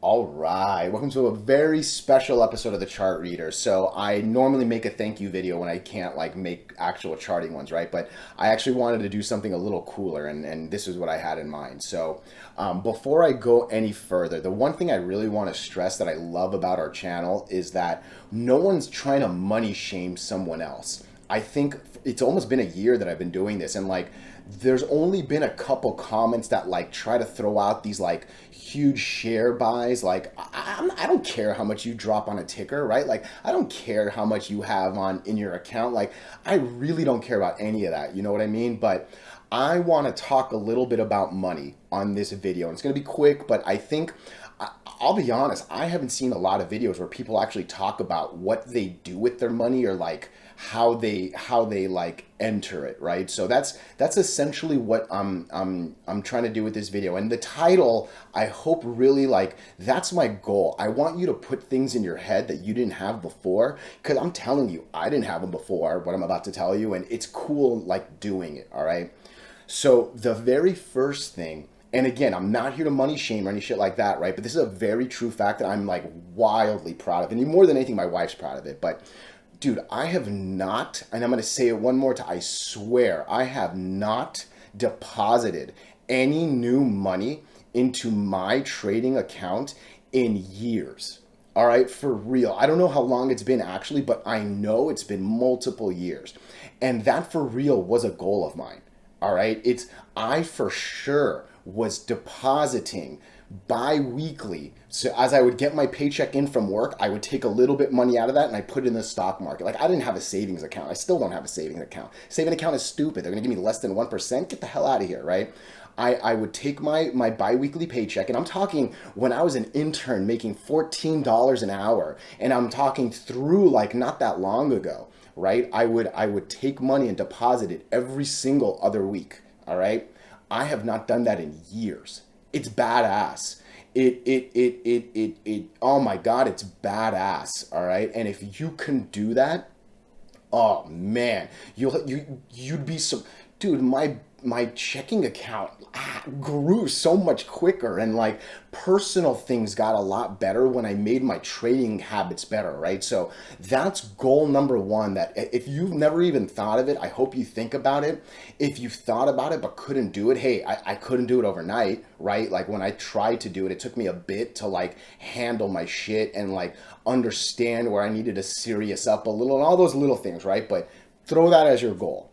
All right, welcome to a very special episode of the Chart Reader. So I normally make a thank you video when I can't like make actual charting ones, right? But I actually wanted to do something a little cooler, and this is what I had in mind. So before I go any further, the one thing I really want to stress that I love about our channel is that no one's trying to money shame someone else. I think it's almost been a year that I've been doing this, and like there's only been a couple comments that like try to throw out these like huge share buys. Like I don't care how much you drop on a ticker, right? Like I don't care how much you have on in your account. Like I really don't care about any of that. You know what I mean? But I want to talk a little bit about money on this video, and it's going to be quick. But I think I'll be honest, I haven't seen a lot of videos where people actually talk about what they do with their money, or like how they like enter it, right? So that's essentially what I'm trying to do with this video. And the title, I hope really like that's my goal. I want you to put things in your head that you didn't have before, because I'm telling you, I didn't have them before, what I'm about to tell you, and it's cool like doing it, all right? So the very first thing, and again, I'm not here to money shame or any shit like that, right? But this is a very true fact that I'm like wildly proud of. And more than anything, my wife's proud of it. But dude, I have not, and I'm going to say it one more time, I swear, I have not deposited any new money into my trading account in years. All right, for real. I don't know how long it's been actually, but I know it's been multiple years. And that for real was a goal of mine. All right, I for sure was depositing bi-weekly. So as I would get my paycheck in from work, I would take a little bit money out of that and I put it in the stock market. Like I didn't have a savings account. I still don't have a savings account. Saving account is stupid. They're gonna give me less than 1%. Get the hell out of here, right? I would take my bi-weekly paycheck, and I'm talking when I was an intern making $14 an hour, and I'm talking through like not that long ago, right? I would take money and deposit it every single other week. All right. I have not done that in years. It's badass. Oh my God, it's badass. All right. And if you can do that, oh man, you'd be so, dude. My checking account grew so much quicker, and like personal things got a lot better when I made my trading habits better, right? So that's goal number one. That if you've never even thought of it, I hope you think about it. If you've thought about it but couldn't do it, hey, I couldn't do it overnight, right? Like when I tried to do it, it took me a bit to like handle my shit and like understand where I needed to serious up a little and all those little things, right? But throw that as your goal.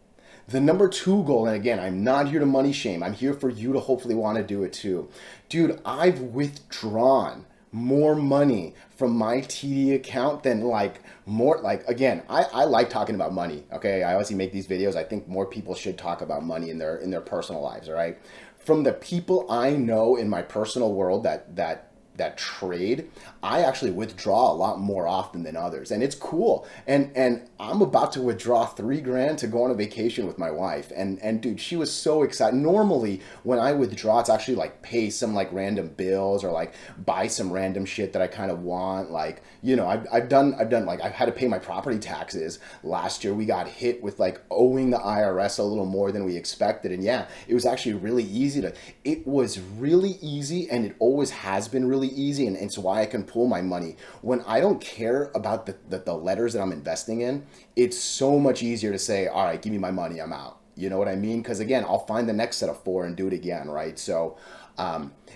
The number two goal, and again, I'm not here to money shame. I'm here for you to hopefully want to do it too. Dude, I've withdrawn more money from my TD account than like more like again, I like talking about money. Okay. I obviously make these videos. I think more people should talk about money in their personal lives, all right? From the people I know in my personal world that trade, I actually withdraw a lot more often than others, and it's cool. And I'm about to withdraw 3 grand to go on a vacation with my wife, and dude, she was so excited. Normally, when I withdraw, it's actually like pay some like random bills or like buy some random shit that I kind of want. Like I've done like I've had to pay my property taxes last year. We got hit with like owing the IRS a little more than we expected, and yeah, it was actually really easy to. It was really easy, and it always has been really easy, and it's why I can pull my money when I don't care about the letters that I'm investing in. It's so much easier to say, all right, give me my money, I'm out. You know what I mean? Because again, I'll find the next set of four and do it again, right? So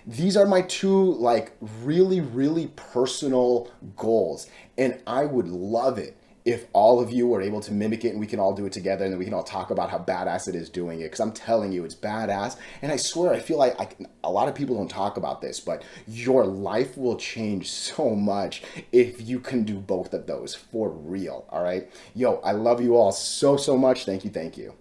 these are my two like really really personal goals, and I would love it if all of you were able to mimic it and we can all do it together, and then we can all talk about how badass it is doing it, because I'm telling you, it's badass. And I swear, I feel like a lot of people don't talk about this, but your life will change so much if you can do both of those for real. All right, yo, I love you all so much. Thank you.